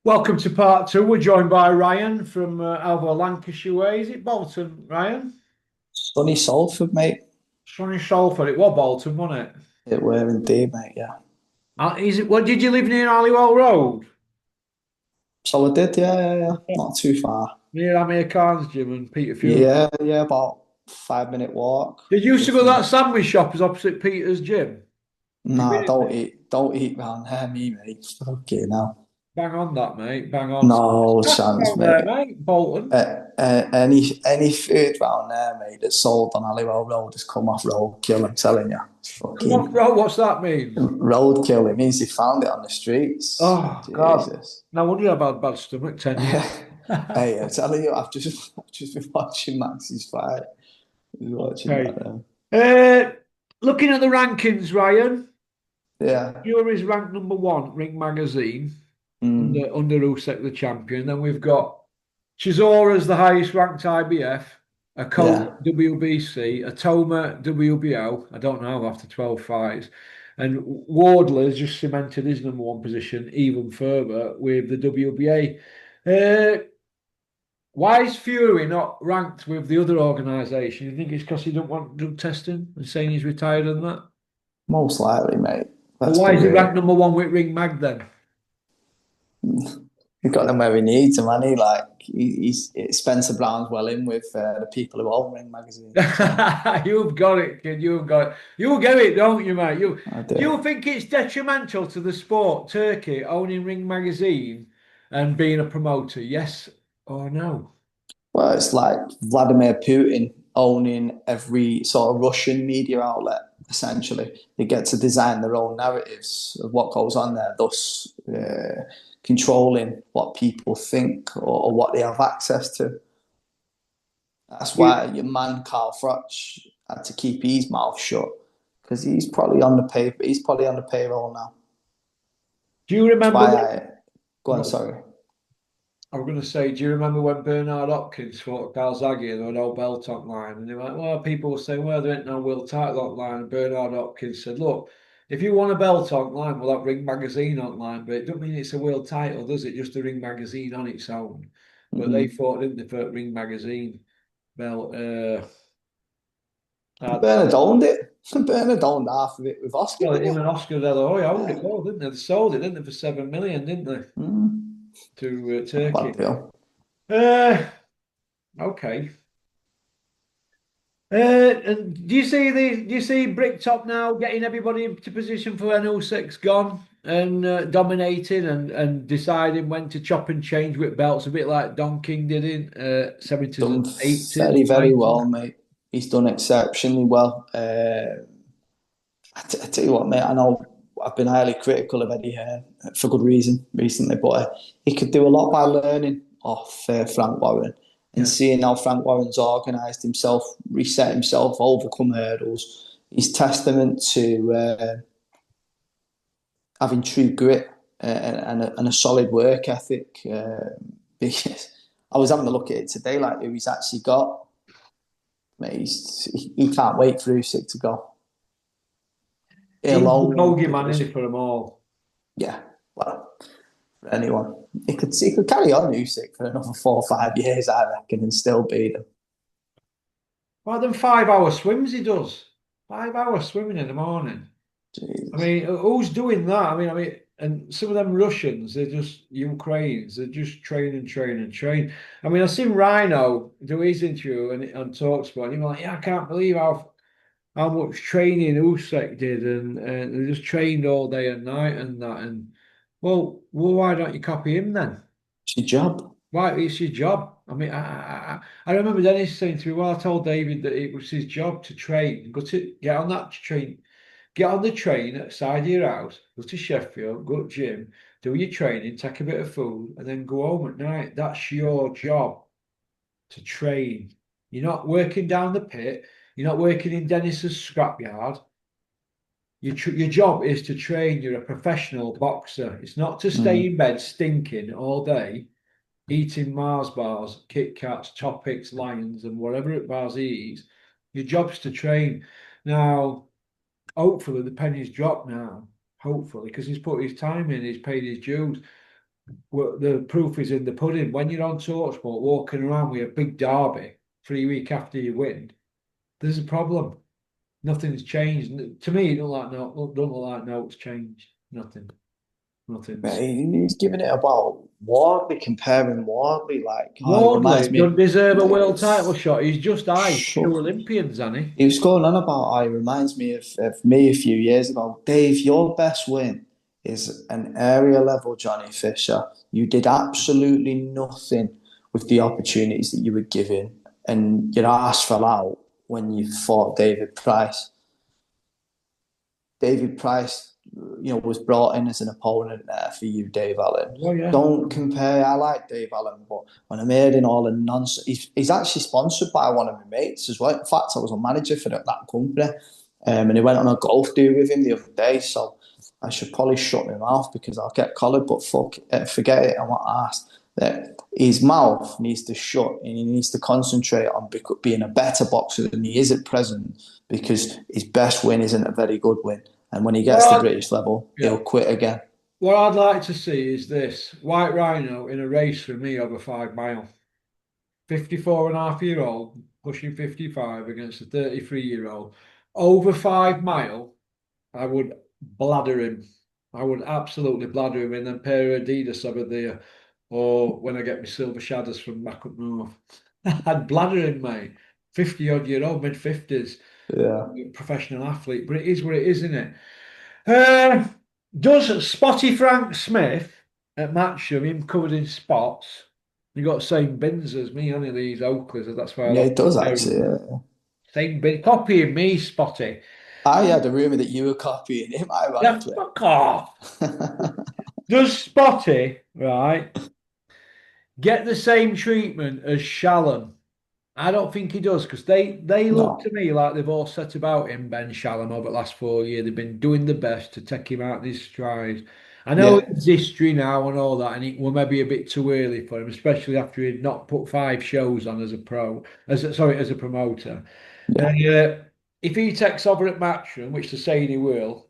Welcome to part two. We're joined by Ryan from over Lancashire way. Is it Bolton, Ryan? Sunny Salford, mate. Sunny Salford. It was Bolton, wasn't it? It were indeed, mate, yeah. Is it? What did you live near Halliwell Road? So I did, yeah. Yeah. Not too far. Near Amir Khan's gym and Peter Fury. Yeah, about 5 minute walk. Did you used to go to Roughly. that sandwich shop as opposite Peter's gym? Have you Nah, been in there? don't eat round there, me, mate. Okay, now. Bang on that, mate. Bang on. No That's chance, down there, mate. mate. Bolton. Any food round there, mate, that's sold on Halliwell Road has come off roadkill, I'm telling you. It's Come on, fucking bro. What's that mean? roadkill. It means they found it on the streets. Oh God. Jesus. No wonder you have had bad stomach 10 years. Hey, I'm telling you, I've just been watching Max's fight. Watching that Okay. now. Uh, Looking at the rankings, Ryan. Yeah. Fury's ranked number one, Ring Magazine, Mm. under Usyk, the champion. Then we've got Chisora's the highest ranked IBF, a Cope Yeah. WBC, a Toma WBO. I don't know after 12 fights. And Wardley's just cemented his number one position even further with the WBA. Why is Fury not ranked with the other organisation? You think it's because he don't want drug testing and saying he's retired and that? Most likely, mate. But Let's why be is he ranked real. number one with Ring Mag then? He got them where he needs them, and Spencer Brown's well in with the people who own Ring Magazine. So You've got it, kid. You've got it. You get it, don't you, mate? You I do do. you think it's detrimental to the sport, Turkey owning Ring Magazine and being a promoter? Yes or no? Well, it's like Vladimir Putin owning every sort of Russian media outlet. Essentially, they get to design their own narratives of what goes on there, thus controlling what people think or what they have access to. That's You, why your man Carl Froch had to keep his mouth shut because he's probably on the pay. He's probably on the payroll now. do you That's remember why when? I go on. Sorry. I was going to say, do you remember when Bernard Hopkins fought Calzaghe and there was no belt on line? And they were like, well, people were saying, well, there ain't no world title on line. And Bernard Hopkins said, look, if you want a belt on line, we'll have Ring Magazine on line, but it don't mean it's a world title, does it? Just a Ring Magazine on its own. But they Mm-hmm. fought, didn't they, for Ring Magazine belt? Bernard owned it. Bernard owned half of it with Oscar, Well, didn't him and Oscar De La Hoya he? owned it, Yeah. well, didn't they? They sold it, didn't they, for 7 million, didn't they, Mm. to Not a bad Turkey? deal. Uh, okay. And do you see Bricktop now getting everybody into position for when 06 gone and dominating and deciding when to chop and change with belts, a bit like Don King did in 70s and Done 80s, very 90s. well, mate. He's done exceptionally well. I tell you what, mate. I know I've been highly critical of Eddie Hearn for good reason recently, but he could do a lot by learning off Frank Warren and Yeah. seeing how Frank Warren's organised himself, reset himself, overcome hurdles. He's testament to having true grit and a solid work ethic. Because I was having a look at it today, like who he's actually got. Mate, he can't wait for Usyk to go. He's He'll the own bogeyman, isn't he, for them all? yeah, well, for anyone. He could carry on Usyk for another 4 or 5 years, I reckon, and still beat him. Well, them 5 hour swims he does. 5 hour swimming in the morning. I Jesus. mean, who's doing that? And some of them Russians, they're just Ukrainians. They're just train and train and train. I mean, I've seen Rhino do his interview and on Talksport, and you're like, yeah, I can't believe how much training Usyk did, and they just trained all day and night and that. And well, why don't you copy him then? It's your job. Why? It's your job. I remember Dennis saying to me, well, I told David that it was his job to train, go to get on that train. Get on the train at the side of your house, go to Sheffield, go to gym, do your training, take a bit of food, and then go home at night. That's your job to train. You're not working down the pit. You're not working in Dennis's scrapyard. Your job is to train. You're a professional boxer. It's not to stay Mm. in bed stinking all day, eating Mars bars, Kit Kats, Topics, Lions, and whatever bars he eats. Your job's to train. Now, hopefully the penny's dropped now. Hopefully, because he's put his time in, he's paid his dues. Well, the proof is in the pudding. When you're on Talksport walking around with a big derby 3 week after you win, there's a problem. Nothing's changed. To me, it don't look like notes changed. Nothing. Nothing's. He's giving it about Wardley, comparing Wardley, like, oh, he reminds Wardley me. doesn't deserve a world title It's, shot. He's just eyes shut. two Olympians, hasn't he? He was going on about, oh, he reminds me of me a few years ago. Dave, your best win is an area level Johnny Fisher. You did absolutely nothing with the opportunities that you were given, and your ass fell out when you fought David Price. David Price, was brought in as an opponent there for you, Dave Allen. Oh yeah. Don't compare. I like Dave Allen, but when I'm hearing all the nonsense, he's actually sponsored by one of my mates as well. In fact, I was a manager for that company, and he went on a golf do with him the other day. So I should probably shut my mouth because I'll get collared. But forget it. I want to ask that his mouth needs to shut and he needs to concentrate on being a better boxer than he is at present because his best win isn't a very good win. And when he gets to Well, British level, yeah. he'll quit again. What I'd like to see is this White Rhino in a race for me over 5 mile. 54 and a half year old pushing 55 against a 33-year-old. Over 5 mile, I would bladder him. I would absolutely bladder him in a pair of Adidas over there. Or when I get my silver shadows from back up north. I'd bladder him, mate. 50 odd year old, mid 50s, Yeah. professional athlete. But it is what it is, isn't it? Uh, does Spotty Frank Smith at Matchroom, him covered in spots? You got the same bins as me, only these Oakleys. That's why I Yeah, love it does wearing actually. them. Yeah. Same bin, copying me, Spotty. I had a rumour that you were copying him, Yeah, ironically. fuck off. Does Spotty, right, get the same treatment as Shalom? I don't think he does because they look to No. me like they've all set about him, Ben Shalom, over the last 4 years. They've been doing the best to take him out of his stride. I know Yeah. it's history now and all that, and it was maybe a bit too early for him, especially after he'd not put 5 shows on as a as a promoter. Yeah. If he takes over at Matchroom, which they're saying he will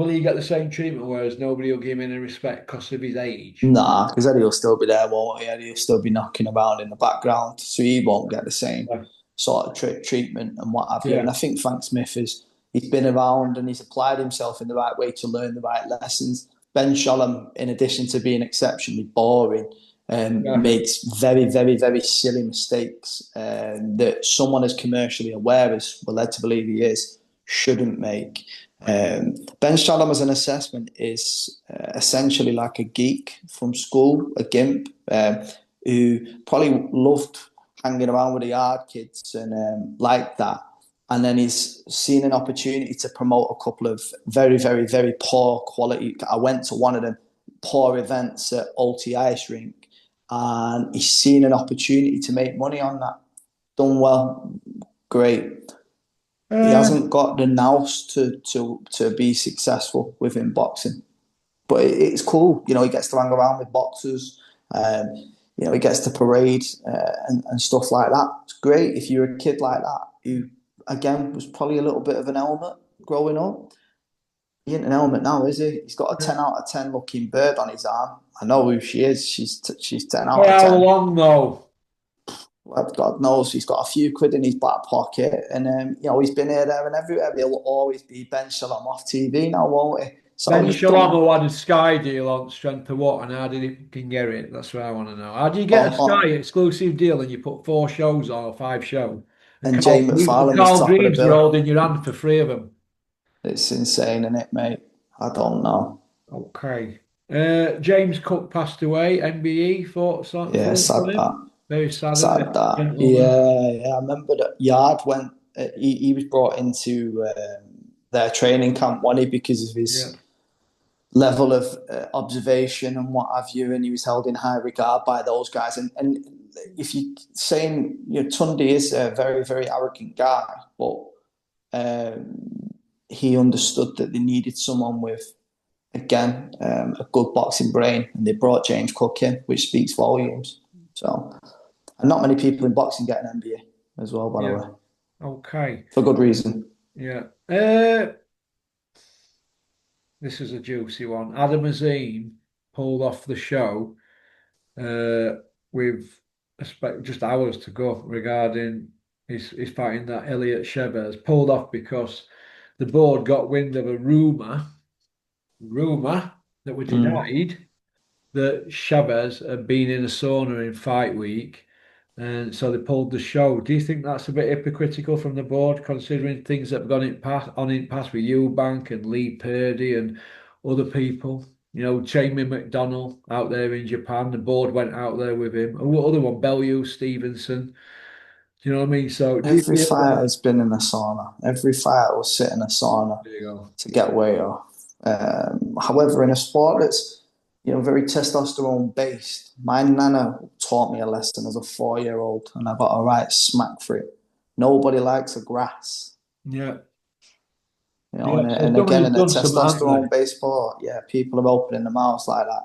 he get the same treatment? Whereas nobody will give him any respect because of his age. Nah, because Eddie will still be there, won't he? Eddie will still be knocking around in the background, so he won't get the same Yeah, sort of treatment and what have you. And yeah, I think Frank Smith he's been around and he's applied himself in the right way to learn the right lessons. Ben Shalom, in addition to being exceptionally boring, yeah. makes very, very, very silly mistakes that someone as commercially aware as we're led to believe he is shouldn't make. Ben Shalom as an assessment is essentially like a geek from school, a gimp, who probably loved hanging around with the yard kids and like that. And then he's seen an opportunity to promote a couple of very, very, very poor quality. I went to one of them poor events at Ulti Ice Rink, and he's seen an opportunity to make money on that. Done well, great. He Uh, hasn't got the nous to be successful within boxing. But it's cool. He gets to hang around with boxers. Um, he gets to parade and stuff like that. It's great if you're a kid like that who, again, was probably a little bit of an helmet growing up. He ain't an helmet now, is he? He's got a 10 out of 10 looking bird on his arm. I know who she is. She's 10 for out of how 10. long though? Well, God knows he's got a few quid in his back pocket, and he's been here, there, and everywhere. He'll always be Ben Shalom off TV now, won't he? So Ben you don't Shalom had a Sky deal on Strength of What, and how did he can get it? That's what I want to know. How do you get a Sky on, exclusive deal and you put 4 shows on or 5 shows? And and Jay And McFarlane was Carl top of the Dreams are bill. holding your hand for 3 of them. It's insane, isn't it, mate? I don't know. Okay. James Cook passed away. MBE Yeah, thoughts sad on that. him. Very sad, isn't Sad it? that. Gentleman. Yeah. I remember that Yard went. He was brought into their training camp, one because of Yeah. his level of observation and what have you, and he was held in high regard by those guys. And if you saying Tundi is a very very arrogant guy, but he understood that they needed someone with again a good boxing brain, and they brought James Cook in, which speaks volumes. So, and not many people in boxing get an MBA as well, by the Yeah. way, Okay. for good reason. Yeah. This is a juicy one. Adam Azim pulled off the show with just hours to go regarding his fighting that Elliot Chavez. Pulled off because the board got wind of a rumor that was Mm. denied that Chavez had been in a sauna in fight week, and so they pulled the show. Do you think that's a bit hypocritical from the board, considering things that have gone in past with Eubank and Lee Purdy and other people? You know, Jamie McDonnell out there in Japan, the board went out there with him. Oh, other one, Bellew Stevenson. Do you know what I mean? So do you Every feel fighter that? has been in a sauna. Every fighter will sit in a sauna There you go. to get weight off. However, in a sport that's very testosterone based, my nana taught me a lesson as a 4 year old, and I got a right smack for it. Nobody likes a grass. Yeah. Yeah. And, So and again, somebody's in a done some, haven't testosterone they? based sport, yeah, people are opening their mouths like that.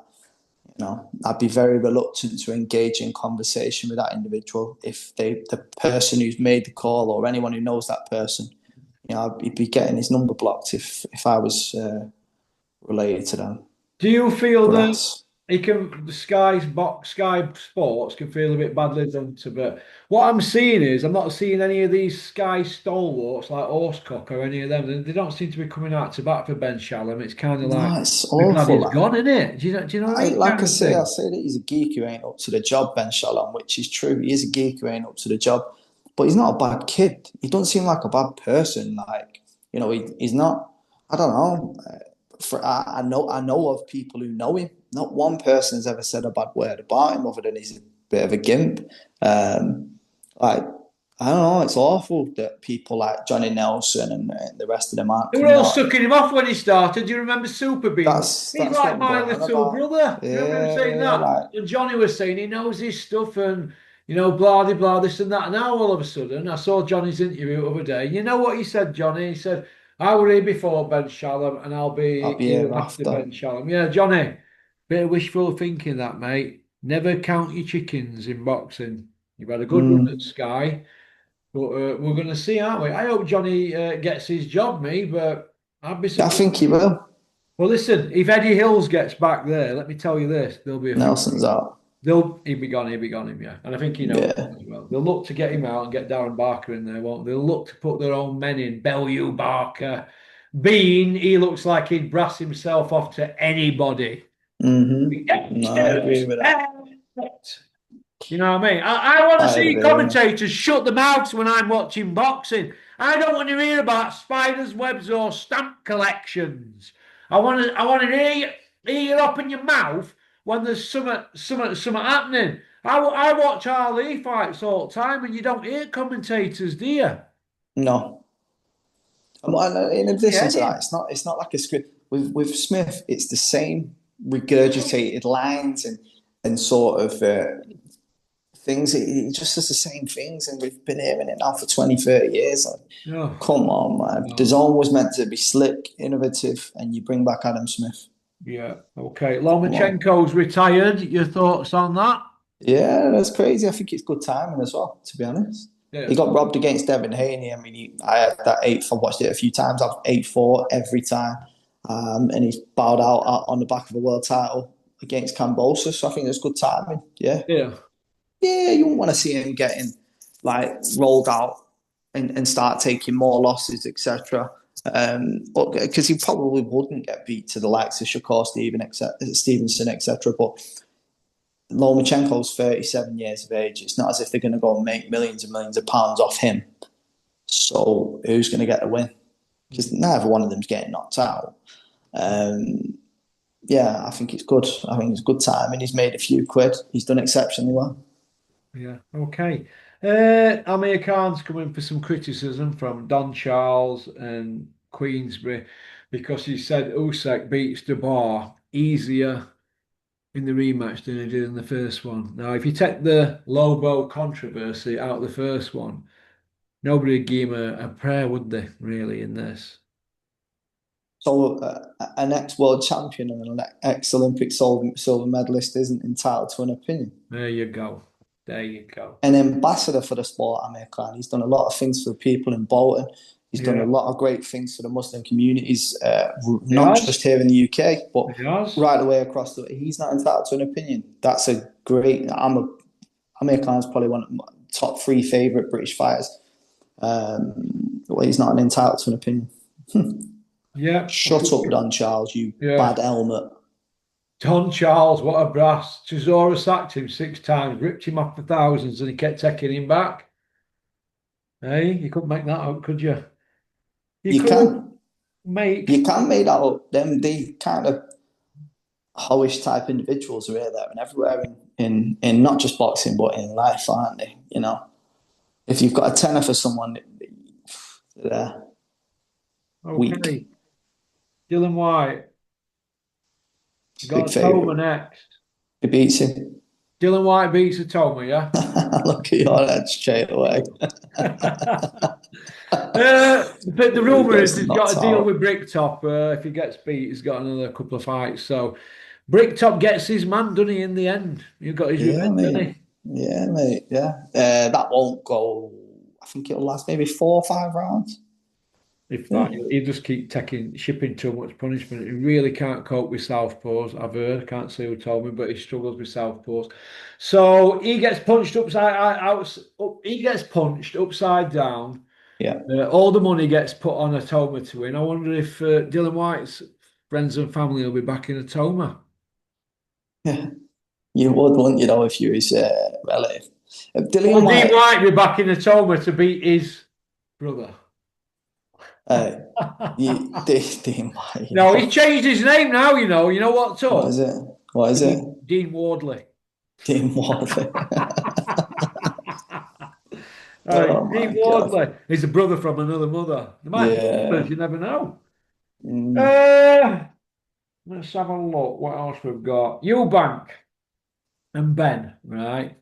I'd be very reluctant to engage in conversation with that individual if the person who's made the call or anyone who knows that person, I'd be getting his number blocked if I was related to them. Do you feel that Grass. he can Sky Sports can feel a bit badly done to? But what I'm seeing is I'm not seeing any of these Sky stalwarts like Horsecock or any of them. They don't seem to be coming out to bat for Ben Shalom. It's kind of like No, it's we're glad awful. he's gone, isn't it? Do you know what I mean? Like Kind I of say, I thing. say that he's a geek who ain't up to the job, Ben Shalom, which is true. He is a geek who ain't up to the job, but he's not a bad kid. He doesn't seem like a bad person. Like he's not. I don't know. I know of people who know him. Not one person has ever said a bad word about him, other than he's a bit of a gimp. Like I don't know. It's awful that people like Johnny Nelson and the rest of them aren't They were coming all out. sucking him off when he started. Do you remember Super being? He's That's what like I'm my going on little about. brother. Do you remember him saying Yeah, that? like And Johnny was saying he knows his stuff and blah de blah this and that. And now all of a sudden, I saw Johnny's interview the other day. You know what he said, Johnny? He said, "I were here before Ben Shalom, and I'll I'll be be here here after after. Ben Shalom." Yeah, Johnny. Bit of wishful thinking, that mate. Never count your chickens in boxing. You've had a good run at Mm. Sky, but we're going to see, aren't we? I hope Johnny gets his job, me, but I'd be I surprised. think he will. Well, listen, if Eddie Hills gets back there, let me tell you this: there'll be a few. Nelson's out. He'll be gone him, yeah. And I think he knows Yeah. that as well. They'll look to get him out and get Darren Barker in there, won't they? They'll look to put their own men in. Bellew Barker. Bean, he looks like he'd brass himself off to anybody. No, I agree with that. You know what I mean? I want to I see agree. commentators shut their mouths when I'm watching boxing. I don't want to hear about spiders' webs or stamp collections. I want to hear you open your mouth when there's something happening. I watch Ali fights all the time, and you don't hear commentators, do you? No. And in addition Yeah, to that, it's not like a script. With Smith, it's the same regurgitated lines and sort of things. It just says the same things, and we've been hearing it now for 20, 30 years. Like, no, come on, man. The no. zone was meant to be slick, innovative, and you bring back Adam Smith. Yeah, okay. Come on. Lomachenko's retired. Your thoughts on that? Yeah, that's crazy. I think it's good timing as well, to be honest. He Yeah, got robbed against Devin Haney. I mean, I had that eight. I watched it a few times. I've 8-4 every time. And he's bowed out on the back of a world title against Cambosa. So I think it's good timing. Yeah. yeah, Yeah, you wouldn't want to see him getting like rolled out and start taking more losses, etc. But because he probably wouldn't get beat to the likes of Shakur Stevenson, etc. But Lomachenko's 37 years of age. It's not as if they're going to go and make millions and millions of pounds off him. So who's going to get the win? Because neither one of them's getting knocked out. Um, yeah, I think it's good. I think it's good time, and he's made a few quid. He's done exceptionally well. yeah. Okay. Amir Khan's coming for some criticism from Don Charles and Queensbury because he said Usyk beats Dubois easier in the rematch than he did in the first one. Now, if you take the Lobo controversy out of the first one, nobody would give him a prayer, would they, really, in this? So an ex-world champion and an ex-Olympic silver medalist isn't entitled to an opinion. There you go. There you go. An ambassador for the sport, Amir Khan. He's done a lot of things for the people in Bolton. He's done a Yeah, lot of great things for the Muslim communities, he not has. just here in the UK, but He has. right away across the. He's not entitled to an opinion. That's a great. Amir Khan's probably one of my top three favorite British fighters. Well, he's not entitled to an opinion. Yeah. Shut up, Don Charles, you Yeah. bad helmet. Don Charles, what a brass. Chisora sacked him 6 times, ripped him off for thousands, and he kept taking him back. Hey, you couldn't make that up, could you? You You couldn't can. You make. can make that up. Them the kind of hoish type individuals are here, there, and everywhere in not just boxing but in life, aren't they? You know, if you've got a tenner for someone, they're weak. Okay. Dylan White, Big got a Toma favourite. next. He beats him. Dylan White beats a Toma, yeah? Look at your head straight away. But the He rumour is gets he's got knocked a deal out. with Bricktop. If he gets beat, he's got another couple of fights. So Bricktop gets his man, doesn't he, in the end? You got his Yeah, revenge, mate. hasn't Yeah, mate. Yeah. That won't go. I think it'll last maybe 4 or 5 rounds. he? If Yeah. that, he'll just keep shipping too much punishment. He really can't cope with southpaws. I've heard, I can't say who told me, but he struggles with southpaws. So he gets punched he gets punched upside down. Yeah. All the money gets put on Atoma to win. I wonder if Dylan White's friends and family will be back in Atoma. Yeah. You would, wouldn't you, though, if you was relative? Will Dillian Dean White, White be back in Atoma to beat his brother? uh, Dean White, you No, he's know. changed his name now, you know. You know what, What Tom? is it? What is it? Dean Wardley. Dean Wardley. Right, Oh, Dean my God. Wardley. He's a brother from another mother. They might be brothers, Yeah. you never know. Mm. Uh, let's have a look. What else we've got? Eubank and Ben, right?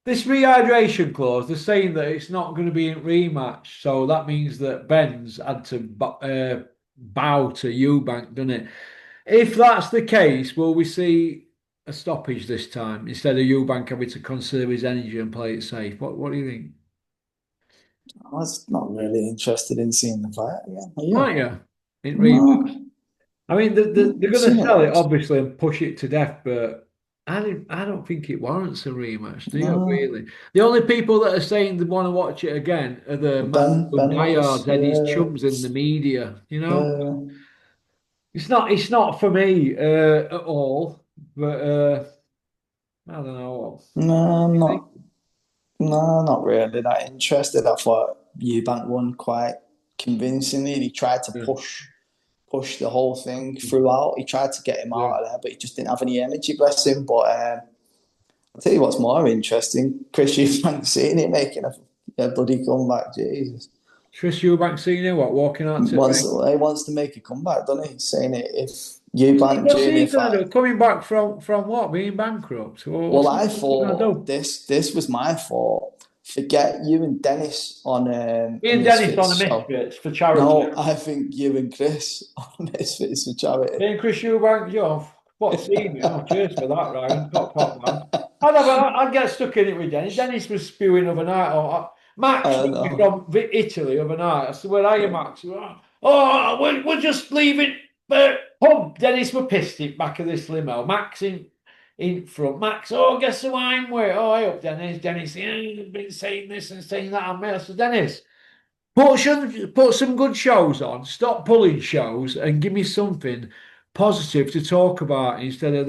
This rehydration clause, they're saying that it's not going to be a rematch. So that means that Ben's had to bow to Eubank, doesn't it? If that's the case, will we see a stoppage this time instead of Eubank having to conserve his energy and play it safe? What do you think? I was not really interested in seeing the fight again. Are Aren't you? you? In rematch. No. I mean, they're going to Seen it sell it once. obviously and push it to death, but I don't think it warrants a rematch, do you? No. Really? The only people that are saying they want to watch it again are the massive Ben diehards, Lewis. Eddie's Yeah. chums in the media. You know, Yeah. it's not for me at all. But I don't know. What No, do I'm you think? not. No, not really that interested. I thought Eubank won quite convincingly, and he tried to Yeah, push the whole thing throughout. He tried to get him yeah. out of there, but he just didn't have any energy, bless him. But I'll tell you what's more interesting: Chris Eubank seeing it making a bloody comeback. Jesus, Chris Eubank Senior, what walking out to ring? he wants to make a comeback, doesn't he? Saying it if What's he, Eubank what's Junior he gonna fight. do? Coming back from what? Being bankrupt? Or Well, I what's he gonna thought do? this was my fault. Forget you and Dennis on Me a and Dennis on the Misfits show. Misfits for charity. No, I think you and Chris on Misfits for charity. Me and Chris Eubank, Joe. What senior? Oh, cheers for that, Ryan. Top man. I'd get stuck in it with Dennis. Dennis was spewing overnight. Max I rang me know. from Italy overnight. I said, "Where are you, Max?" He went, "Oh, we're just leaving the pub." Dennis were pissed it back of this limo. Max in front. Max, oh, guess who I'm with? Oh, I up, Dennis. Dennis, yeah, you've been saying this and saying that. I said, Dennis, put some good shows on. Stop pulling shows and give me something positive to talk about instead of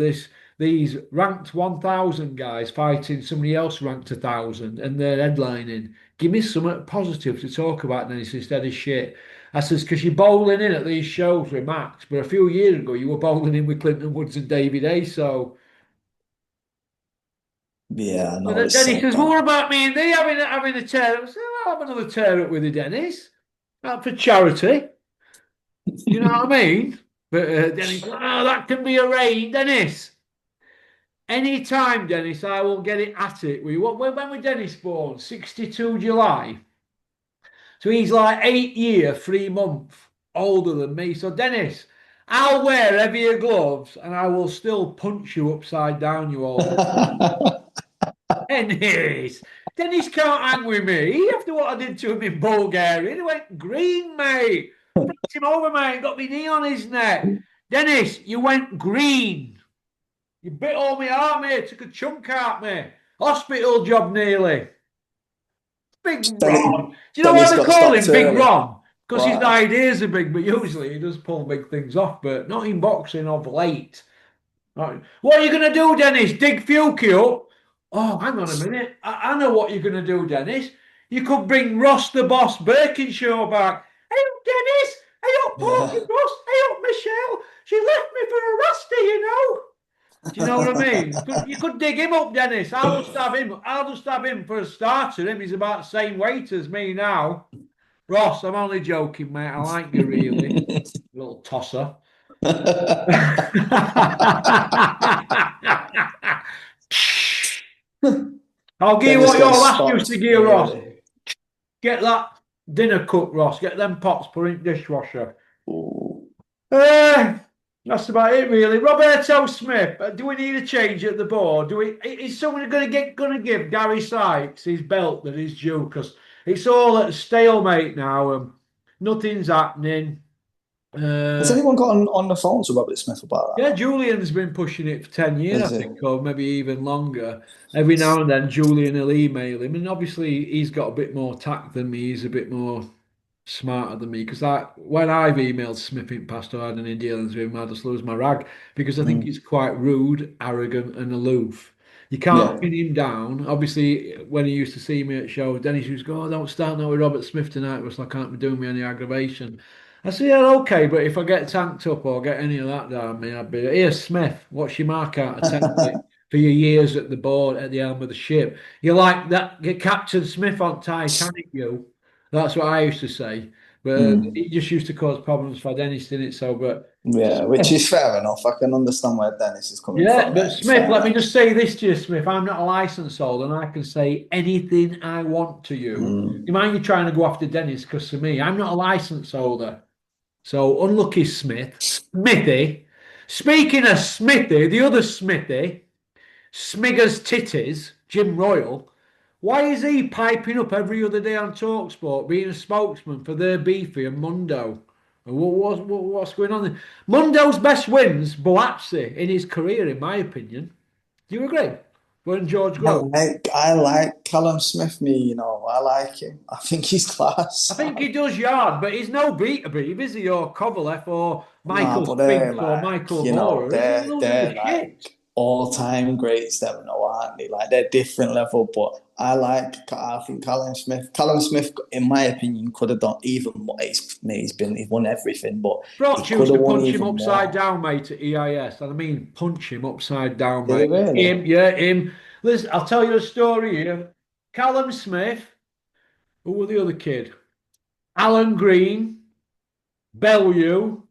these ranked 1,000 guys fighting somebody else ranked 1,000 and they're headlining. Give me something positive to talk about, Dennis, instead of shit. I says, because you're bowling in at these shows with Max, but a few years ago you were bowling in with Clinton Woods and David A. So Yeah, I and know then it's Dennis sad says, that. more about me and thee having a tear up. I said, I'll have another tear up with you, Dennis. For charity. Do you know what I mean? But Dennis, oh, that can be arranged, Dennis. Any time, Dennis, I will get it at it. When was Dennis born? 62 July. So he's like 8 year, 3 month older than me. So Dennis, I'll wear heavier gloves and I will still punch you upside down, you old. Dennis. Dennis can't hang with me after what I did to him in Bulgaria. He went green, mate. Flipped him over, mate. Got my knee on his neck. Dennis, you went green. You bit all my heart, mate. Took a chunk out me. Hospital job nearly. Big Dennis, Ron. Do you know why Dennis they got call stopped him Big early. Ron? Because his Why? ideas are big, but usually he does pull big things off, but not in boxing of late. Right. What are you going to do, Dennis? Dig Fuki up? Oh, hang on a minute. I know what you're going to do, Dennis. You could bring Ross the Boss Birkinshaw back. Hey, up, Dennis. Hey, up, Porky Yeah. Ross. Hey, up, Michelle. She left me for a Rusty, you know. Do you know what I mean? You could dig him up, Dennis. I'll just have him. I'll just have him for a starter. Him, he's about the same weight as me now. Ross, I'm only joking, mate. I like you really, little tosser. I'll give you Dennis what your got last used stopped to give, Ross. early. Get that dinner cooked, Ross. Get them pots, put in the dishwasher. Ooh. Eh, that's about it, really. Roberto Smith. Do we need a change at the board? Do we? Is someone going to give Gary Sykes his belt that is due? Because it's all at a stalemate now. Nothing's happening. Has Uh, anyone got on the phone to Robert Smith about Yeah, Julian's been pushing it for 10 that? years, I Is think, it? or maybe even longer. Every now and then, Julian will email him. And obviously, he's got a bit more tact than me. He's a bit more smarter than me. Because when I've emailed Smith in past or had any dealings with him, I just lose my rag because I think Mm. he's quite rude, arrogant, and aloof. You can't Yeah. pin him down. Obviously, when he used to see me at shows, Dennis used to go, "Oh, don't start now with Robert Smith tonight, because I can't be doing me any aggravation." I said, yeah, okay, but if I get tanked up or get any of that down me, I'd be, here, Smith, what's your mark out of 10 for your years at the board, at the helm of the ship? You like that, get Captain Smith on Titanic, you. That's what I used to say. But Mm. it just used to cause problems for Dennis, didn't it? So, but Yeah, which is fair enough. I can understand where Dennis is coming yeah, from, but mate. Smith, Fair let me enough. just say this to you, Smith. I'm not a license holder and I can say anything I want to you. You Mm. mind you trying to go after Dennis because for me, I'm not a license holder. So unlucky Smith, Smithy. Speaking of Smithy, the other Smithy, Smigger's Titties, Jim Royal. Why is he piping up every other day on Talksport, being a spokesman for their beefy and Mundo? And what's going on there? Mundo's best wins, bouts in his career, in my opinion. Do you agree? When George Grove. I like Callum Smith, me, I like him. I think he's I class. think he does yard, but he's no beat a beat, is he? Or Kovalev or Nah, Michael but they're Spinks or like, Michael Moore. Is he losing the they're shit? like all-time greats, them, no, aren't they? Like they're different level, but I think Callum Smith, in my opinion, could have done even more. He's won everything, but he Broch could used have to won punch him even upside more. down, mate, at EIS. And I mean, punch him upside down, Did he mate. really? Him, yeah, him. Listen, I'll tell you a story here. Callum Smith, who was the other kid? Alan Green, Bellew,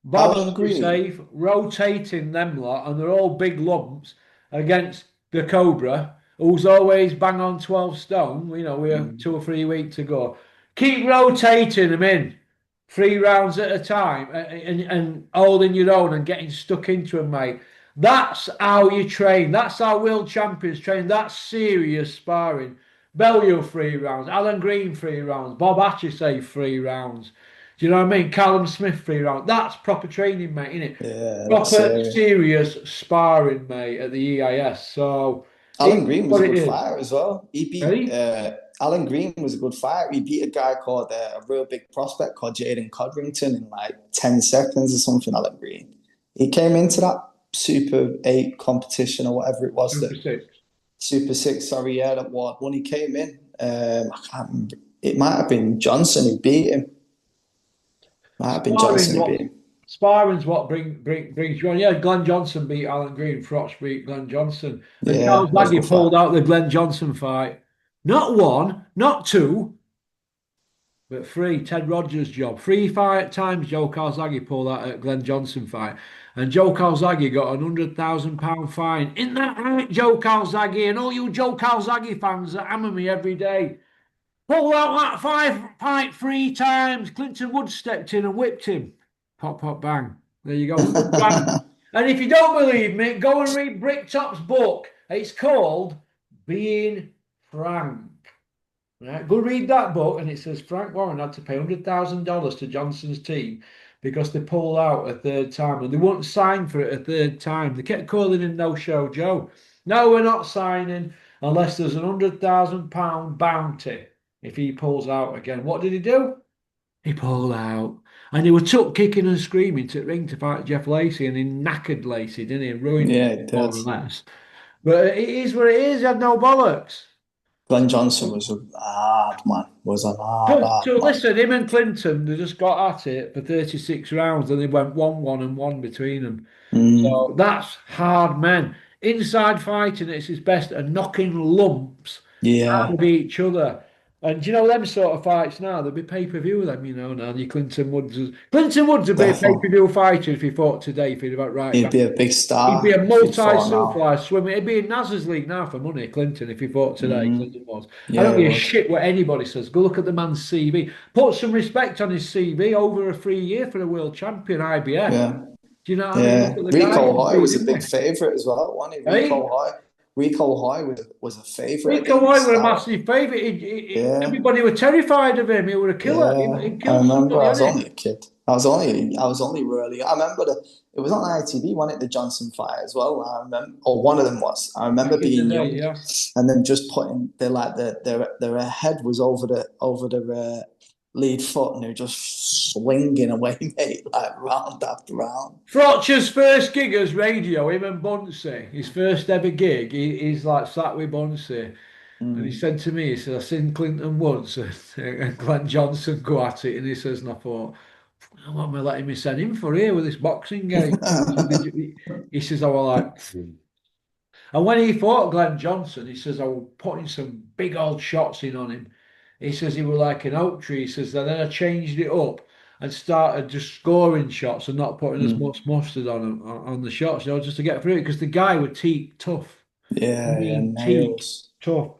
Bob Alan Green. Safe, rotating them lot, and they're all big lumps against the Cobra, who's always bang on 12 stone. We're Mm. 2 or 3 weeks to go. Keep rotating them in 3 rounds at a time and holding your own and getting stuck into them, mate. That's how you train. That's how world champions train. That's serious sparring. Bellew 3 rounds, Alan Green 3 rounds, Bob Atchison 3 rounds. Do you know what I mean? Callum Smith 3 rounds. That's proper training, mate, isn't it? Yeah, that's Proper serious. serious sparring, mate, at the EIS. So Alan it's Green was what a it good is. fighter as well. He beat Ready? Alan Green was a good fighter. He beat a guy called a real big prospect called Jaden Codrington in like 10 seconds or something. Alan Green. He came into that Super 8 competition or whatever it was, Super that six. Super 6, sorry, yeah, that one. When he came in, I can't remember. It might have been Johnson who beat him. Might have been Sparring Johnson who what beat him. sparring's what brings you on. Yeah, Glenn Johnson beat Alan Green, Froch beat Glenn Johnson. And Yeah, Charles that was a Laggy good fight. pulled out the Glenn Johnson fight. Not one, not two, but three. Ted Rogers' job. 3 fight times Joe Calzaghe pulled out at Glenn Johnson fight. And Joe Calzaghe got an £100,000 fine. Isn't that right, Joe Calzaghe? And all you Joe Calzaghe fans that hammer me every day. Pulled out that fight 3 times. Clinton Woods stepped in and whipped him. Pop, pop, bang. There you go. Good brand. And if you don't believe me, go and read Bricktop's book. It's called Being frank. Right? Go read that book, and it says Frank Warren had to pay $100,000 to Johnson's team because they pulled out a third time and they wouldn't sign for it a third time. They kept calling him No Show Joe. No, we're not signing unless there's £100,000 bounty if he pulls out again. What did he do? He pulled out. And he was took kicking and screaming to the ring to fight Jeff Lacey, and he knackered Lacey, didn't he? Ruined him Yeah, it more did. or less. But it is what it is. He had no bollocks. Glenn Johnson was a hard man. Was an hard So man. listen, him and Clinton, they just got at it for 36 rounds and they went 1-1 and 1 between them. Mm, So that's hard men. Inside fighting, it's his best at knocking lumps out yeah, of each other. And do you know them sort of fights now? There'll be pay-per-view them, now. Your Clinton Woods. Clinton Woods would be a definitely. pay-per-view fighter if he fought today, if he'd about right He'd back. be a big He'd be a star if he'd fought now. multi-surfly swimmer. He'd be in Naz's league now for money, Clinton, if he fought today. Mm, Clinton was. I yeah, don't he give a would. shit what anybody says. Go look at the man's CV. Put some respect on his CV over a 3 year for a world champion IBF. Yeah, Do you know what I mean? Look yeah. at the guy Rico from Hoy was a big PBA. favourite as well, wasn't he? Hey, Rico Hoy was a favourite Rico against White were a Stout. massive favourite. Yeah, Everybody were terrified of him. He were a killer. yeah. He'd I kill remember somebody, I was hadn't only he? a kid. I was only really. I remember it was on ITV, wasn't it? The Johnson fight as well. I remember, or one of them was. I remember Back in the being day, young, yeah. and then just putting their head was over the lead foot, and they're just swinging away, mate, like round after round. Frotcher's first gig as radio, him and Bunsey, his first ever gig, he's like sat with Bunsey. And he Mm. said to me, he said, I seen Clinton Woods and Glenn Johnson go at it. And he says, and I thought, what am I letting me send him for here with this boxing game? He said, he says, I was like, and when he fought Glenn Johnson, he says, I was putting some big old shots in on him. He says he was like an oak tree. He says, and then I changed it up and started just scoring shots and not putting as Mm. much mustard on the shots, just to get through it because the guy would teak tough. I Yeah, yeah, mean, teak nails. tough.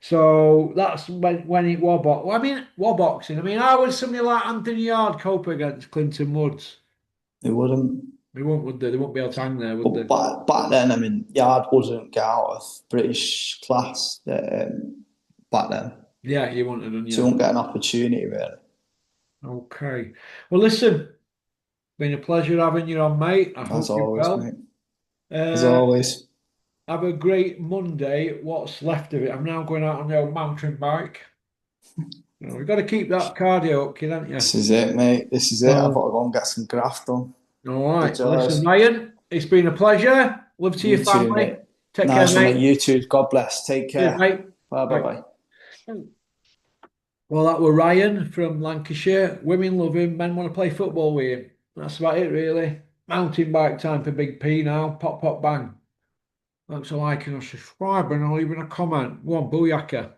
So that's when it was boxing. Well, I mean, war boxing. I mean, how would somebody like Anthony Yard cope against Clinton Woods? They wouldn't. They won't, would they? They won't be able to hang there, would But they? back then, I mean, Yard wouldn't get out of British class back then. Yeah, you wanted them, So yeah. you won't get an opportunity, really. Okay. Well, listen, been a pleasure having you on, mate. I As hope you're always, well. mate. As Uh, always. have a great Monday. What's left of it? I'm now going out on the old mountain bike. We've got to keep that cardio up, kid, haven't you? This is it, mate. This is it. I've got So, to go and get some graft done. all The right. Listen, joys. Ryan, it's been a pleasure. Love to your You too, family. mate. Take care, Nice one, mate. mate. You too. God bless. Take Cheers, care. mate. Bye, bye, Bye. bye. Well, that were Ryan from Lancashire. Women love him. Men want to play football with him. That's about it, really. Mountain bike time for Big P now. Pop, pop, bang. Thanks for liking or subscribing or leaving a comment. Go on, booyaka.